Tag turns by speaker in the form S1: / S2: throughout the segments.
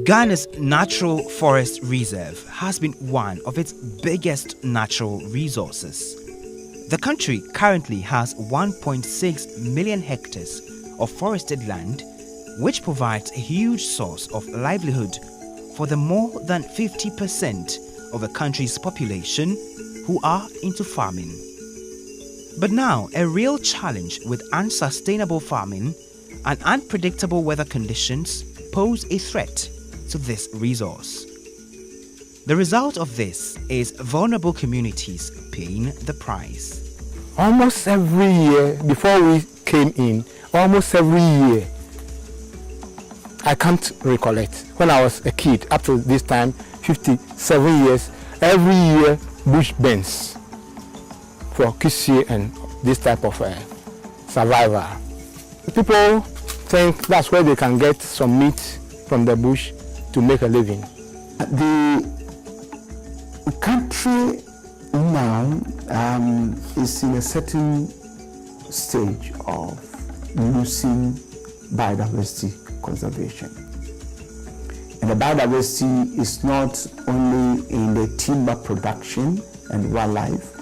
S1: Ghana's Natural Forest Reserve has been one of its biggest natural resources. The country currently has 1.6 million hectares of forested land, which provides a huge source of livelihood for the more than 50% of the country's population who are into farming. But now, a real challenge with unsustainable farming and unpredictable weather conditions pose a threat to this resource. The result of this is vulnerable communities paying the price.
S2: Almost every year, before we came in, almost every year, I can't recollect, when I was a kid, up to this time, 57 years, every year bush burns for Kisi and this type of survivor. People think that's where they can get some meat from the bush to make a living.
S3: The country now is in a certain stage of losing biodiversity conservation. And the biodiversity is not only in the timber production and wildlife,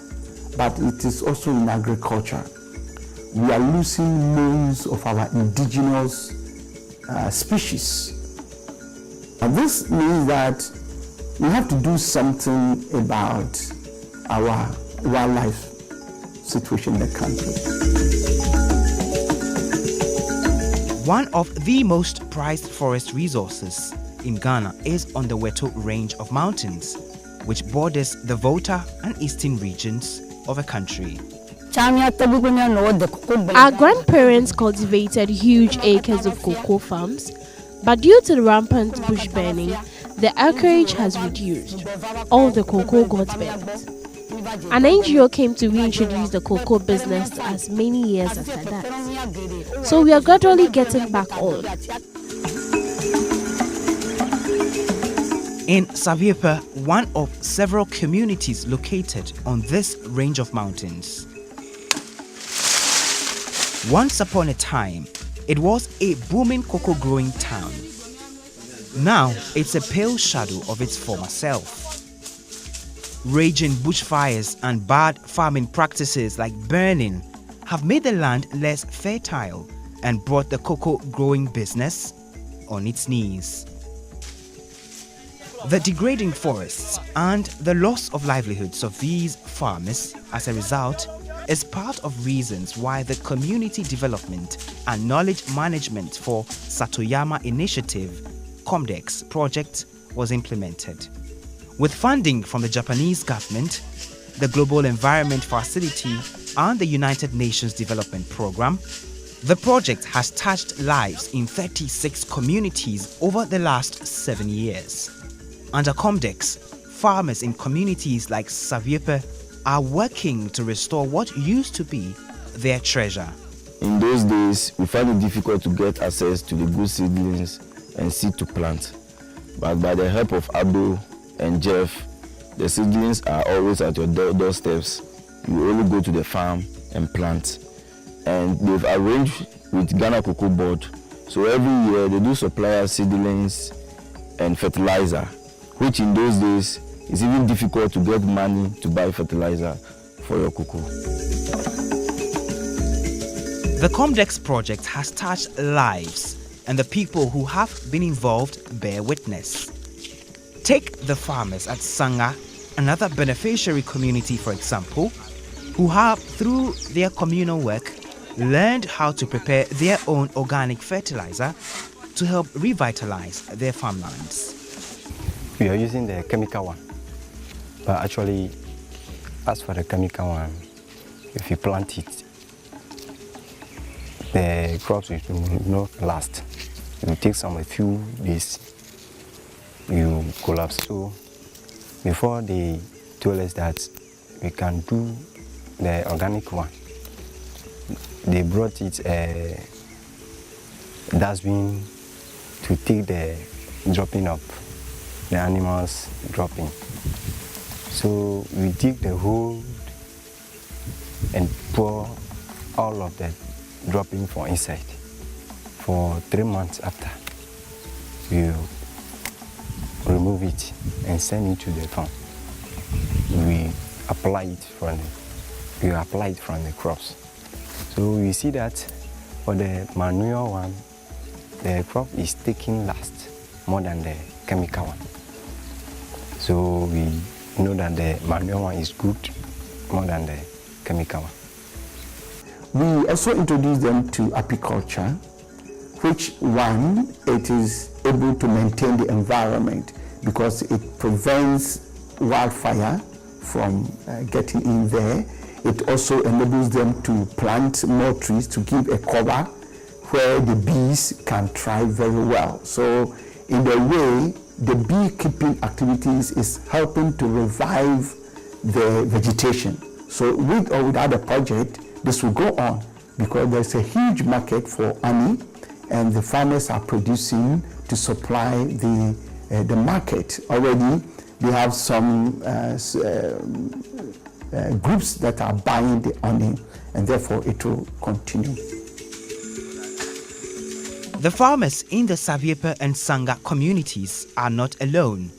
S3: but it is also in agriculture. We are losing millions of our indigenous species. And this means that we have to do something about our wildlife situation in the country.
S1: One of the most prized forest resources in Ghana is on the Weto range of mountains, which borders the Volta and eastern regions of a country.
S4: Our grandparents cultivated huge acres of cocoa farms, but due to the rampant bush burning, the acreage has reduced. All the cocoa got burnt. An NGO came to reintroduce the cocoa business as many years after that. So we are gradually getting back on.
S1: In Saviepa, one of several communities located on this range of mountains. Once upon a time, it was a booming cocoa growing town. Now, it's a pale shadow of its former self. Raging bushfires and bad farming practices like burning have made the land less fertile and brought the cocoa growing business on its knees. The degrading forests and the loss of livelihoods of these farmers as a result is part of reasons why the Community Development and Knowledge Management for Satoyama Initiative (COMDEX) project was implemented. With funding from the Japanese government, the Global Environment Facility and the United Nations Development Programme, the project has touched lives in 36 communities over the last 7 years. Under COMDEX, farmers in communities like Saviepa are working to restore what used to be their treasure.
S5: In those days, we found it difficult to get access to the good seedlings and seed to plant. But by the help of Abdul and Jeff, the seedlings are always at your doorsteps. You only go to the farm and plant. And they've arranged with Ghana Cocoa Board. So every year they do supply us seedlings and fertilizer, which in those days is even difficult to get money to buy fertilizer for your cocoa.
S1: The COMDEX project has touched lives, and the people who have been involved bear witness. Take the farmers at Sanga, another beneficiary community, for example, who have, through their communal work, learned how to prepare their own organic fertilizer to help revitalize their farmlands.
S6: We are using the chemical one, but actually, as for the chemical one, if you plant it, the crops will not last. It will take a few days, you collapse. So before they told us that we can do the organic one, they brought it a dustbin to take the dropping of the animals dropping. So we dig the hole and pour all of the dropping for inside. For 3 months after, we remove it and send it to the farm. We apply it from the crops. So we see that for the manure one, the crop is taking last more than the chemical one. So we know that the manure one is good more than the chemical one.
S3: We also introduce them to apiculture, which one, it is able to maintain the environment because it prevents wildfire from getting in there. It also enables them to plant more trees to give a cover where the bees can thrive very well. So in a way, the beekeeping activities is helping to revive the vegetation. So with or without the project, this will go on because there's a huge market for honey and the farmers are producing to supply the market. Already they have some groups that are buying the honey and therefore it will continue.
S1: The farmers in the Saviepe and Sanga communities are not alone.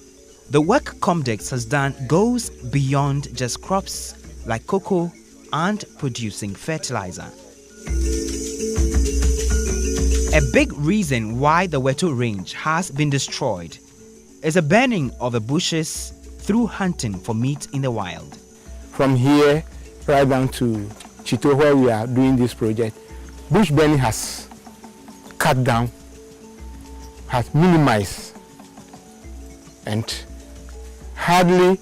S1: The work Comdex has done goes beyond just crops like cocoa and producing fertilizer. A big reason why the Wetu range has been destroyed is the burning of the bushes through hunting for meat in the wild.
S2: From here right down to Chito, where we are doing this project, bush burning has cut down, has minimized, and hardly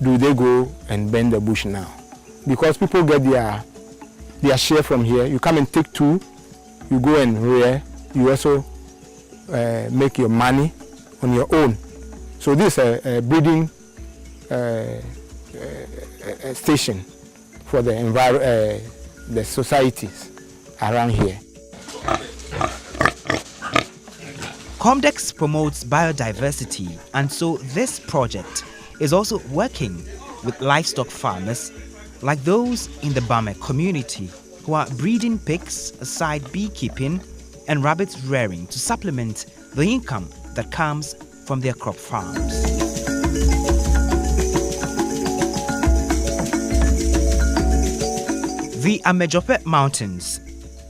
S2: do they go and burn the bush now. Because people get their share from here. You come and take two, you go and rear, you also make your money on your own. So this is a breeding station for the societies around here.
S1: Comdex promotes biodiversity, and so this project is also working with livestock farmers like those in the Bame community who are breeding pigs aside beekeeping and rabbit rearing to supplement the income that comes from their crop farms. The Amejope Mountains,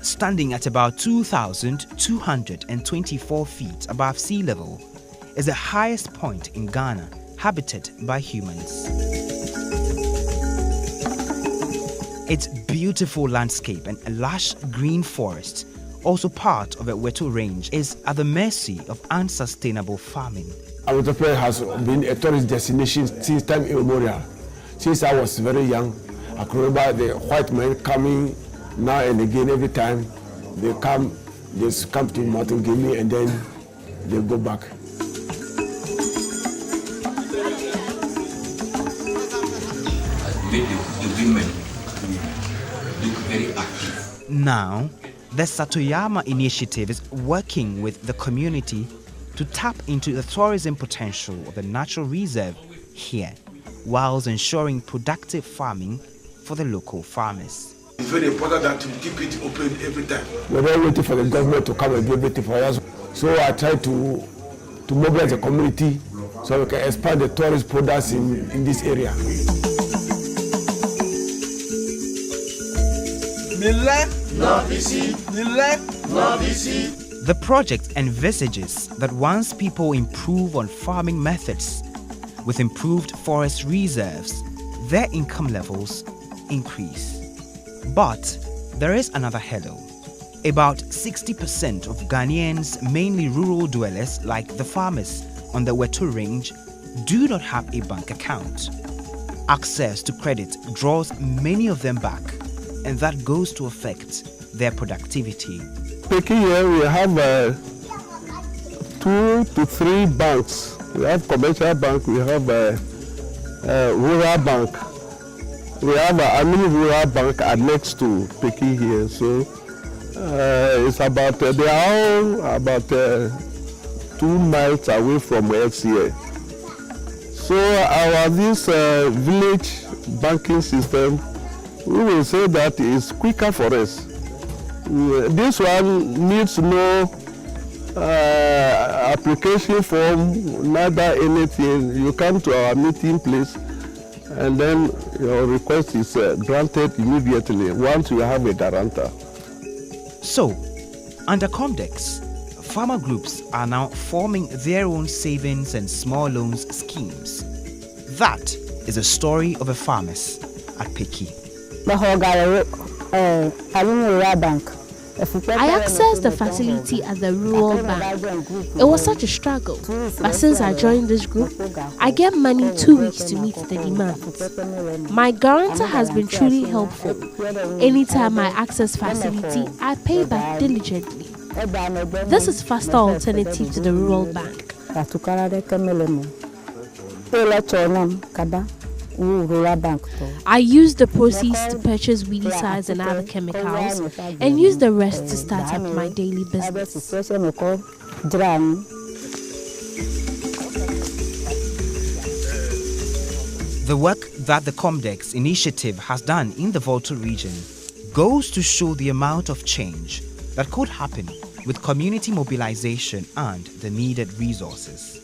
S1: standing at about 2,224 feet above sea level, is the highest point in Ghana habited by humans. Its beautiful landscape and a lush green forest, also part of a Wetu range, is at the mercy of unsustainable farming.
S7: Amejope has been a tourist destination since time immemorial. Since I was very young, I can remember the white men coming now and again. Every time they come to Mountain Guinea and then they go back.
S8: Made the women look very active.
S1: Now, the Satoyama initiative is working with the community to tap into the tourism potential of the natural reserve here, whilst ensuring productive farming for the local farmers.
S7: It's very important that we keep it open every time. We're not waiting for the government to come and do everything for us. So I try to mobilize the community so we can expand the tourist products in this area.
S1: The project envisages that once people improve on farming methods with improved forest reserves, their income levels increase. But there is another hurdle. About 60% of Ghanaians, mainly rural dwellers like the farmers on the Wetu range, do not have a bank account. Access to credit draws many of them back, and that goes to affect their productivity.
S9: Taking here, we have 2 to 3 banks. We have commercial bank, we have rural bank. We have a mini rural bank next to Peking here, so it's about they are all about 2 miles away from us here. So this village banking system, we will say that is quicker for us. This one needs no application form, neither anything. You come to our meeting place and then your request is granted immediately once you have a guarantor.
S1: So, under Comdex, farmer groups are now forming their own savings and small loans schemes. That is the story of a farmers at Peki.
S4: I accessed the facility at the Rural Bank. It was such a struggle, but since I joined this group, I get money 2 weeks to meet the demands. My guarantor has been truly helpful. Anytime I access facility, I pay back diligently. This is faster alternative to the Rural Bank. I use the proceeds to purchase weedicides and other chemicals and use the rest to start up my daily business.
S1: The work that the Comdex initiative has done in the Volta region goes to show the amount of change that could happen with community mobilization and the needed resources.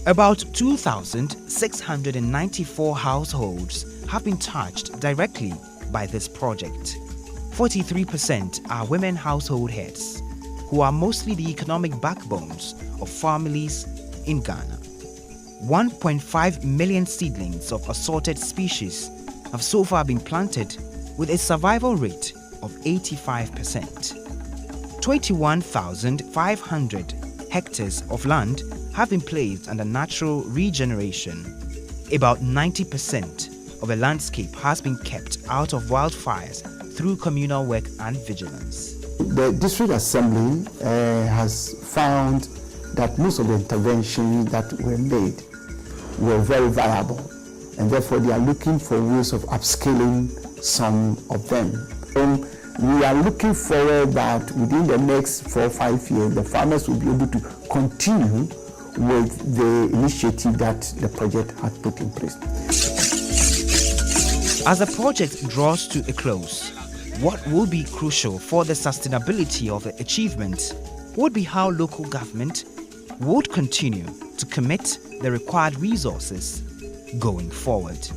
S1: About 2,694 households have been touched directly by this project. 43% are women household heads, who are mostly the economic backbones of families in Ghana. 1.5 million seedlings of assorted species have so far been planted with a survival rate of 85%. 21,500 hectares of land have been placed under natural regeneration. About 90% of the landscape has been kept out of wildfires through communal work and vigilance.
S3: The district assembly has found that most of the interventions that were made were very viable, and therefore they are looking for ways of upscaling some of them. We are looking forward that within the next 4 or 5 years, the farmers will be able to continue with the initiative that the project has put in place.
S1: As the project draws to a close, what will be crucial for the sustainability of the achievement would be how local government would continue to commit the required resources going forward.